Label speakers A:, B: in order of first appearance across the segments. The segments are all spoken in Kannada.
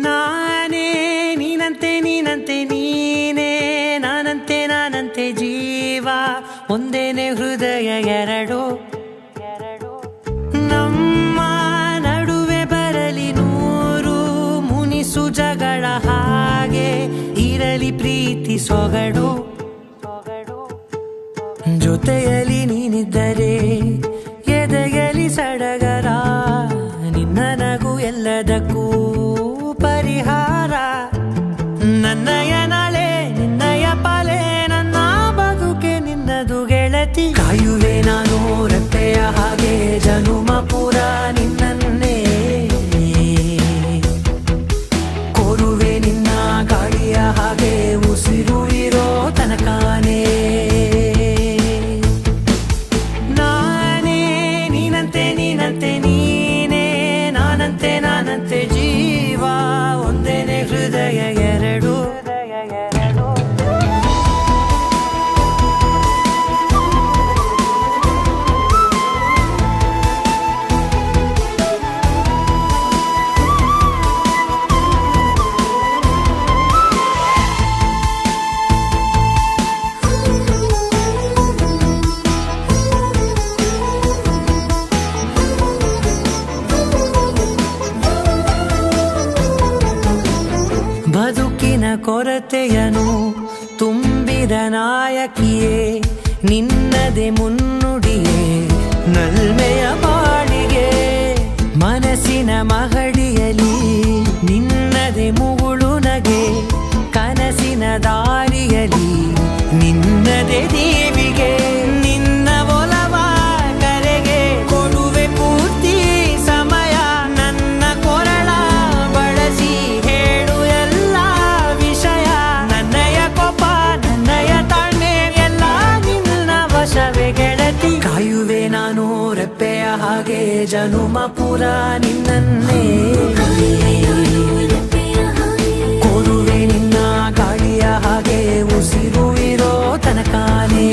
A: ನಾನೇ ನೀನಂತೆ ನೀನಂತೆ ನೀನೇ ನಾನಂತೆ ನಾನಂತೆ ಜೀವ ಒಂದೇನೆ ಹೃದಯ ಎರಡು ನಮ್ಮ ನಡುವೆ ಬರಲಿ ನೂರು ಮುನಿಸು ಜಗಳ ಹಾಗೆ ಇರಲಿ ಪ್ರೀತಿ ಸೊಗಡು ಜೊತೆಯಲ್ಲಿ ನೀನಿದ್ದರೆ ಎದೆಯಲಿ ಸಡಗರ ನಿನ್ನ ನಗು ಎಲ್ಲದಕ್ಕೂ ಪರಿಹಾರ ನನ್ನಯ ನಾಳೆ ನಿನ್ನಯ ಪಾಲೆ ನನ್ನ ಬದುಕೆ ನಿನ್ನದು ಗೆಳತಿ ಕಾಯುವೆ ನಾನು ರೆಪ್ಪೆಯ ಹಾಗೆ ಜನುಮ ಪುರ ನಿನ್ನನ್ನೇ ಕೋರುವೆ ನಿನ್ನ ಗಾಳಿಯ ಹಾಗೆ ಉಸಿರು ಇರೋ ತನಕಾನೇ ನಾನೇ ನೀನಂತೆ ನೀನಂತೆ ನೀನೇ ನಾನಂತೆ ನಾನಂತೆ ಜೀವ ಒಂದೇನೆ ಹೃದಯ ಎರಡು ಬದುಕಿನ ಕೊರತೆಯನು ತುಂಬಿದ ನಾಯಕಿಯೇ ನಿನ್ನದೆ ಮುನ್ನುಡಿಯೇ ನಲ್ಮೆಯ ಬಾಳಿಗೆ ಮನಸ್ಸಿನ ಮಹಡಿಯಲಿ ನಿನ್ನದೆ ಮುಗುಳು ನಗೆ ಕನಸಿನ ದಾರಿಯಲಿ ನಿನ್ನದೆ ದೇವಿಗೆ ನಿನ್ನ ಒಲವ ಕರೆಗೆ ಕೊಡುವೆ ಪೂರ್ತಿ ಸಮಯ ನನ್ನ ಕೊರಳ ಬಳಸಿ ಹೇಳು ಎಲ್ಲ ವಿಷಯ ನನ್ನಯ ಕೋಪ ನನ್ನಯ ತಾಳ್ಮೆ ಎಲ್ಲ ನಿನ್ನ ವಶವೇ ಗೆಳತಿ ಕಾಯುವೆ ನಾನು ರೆಪ್ಪೆಯ ಹಾಗೆ ಜನುಮ ಪುರ ನಿನ್ನನ್ನೇ ಕೋರುವೆ ನಿನ್ನ ಗಾಳಿಯ ಹಾಗೆ ಉಸಿರು ಇರೋ ತನಕಾನೇ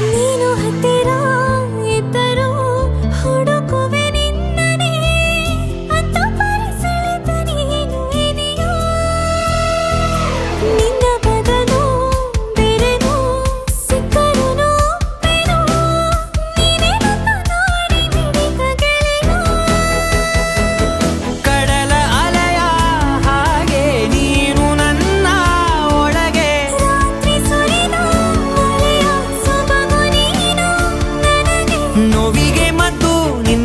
B: ನೀನು ಹತ್ತಿರ ಇದ್ದರೂ ಹುಡುಕುವೆ ನಿನ್ನನೇ ಅಂತ ಪರಿಸೆಳೆದ ನೀನು ಇದೆಯೋ ನಿನ್ನ ಬದಲು ಬೇರೆನೋ ಸಿಕ್ಕರೂ ಬೇನೋ ನೀನೇ ನನ್ನ ನಾಡಿ ಮಿಡಿದ ಗೆಳೆಯ
A: ಕಡಲ ಅಲೆಯ ಹಾಗೆ ನೀನು ನನ್ನ ಒಳಗೆ
B: ರಾತ್ರಿ ಸುರಿದ ಮಳೆಯ ಸೊಬಗು ನೀನು ನನಗೆ
A: ನೋವಿಗೆ ಮದ್ದು ನಿನ್ನ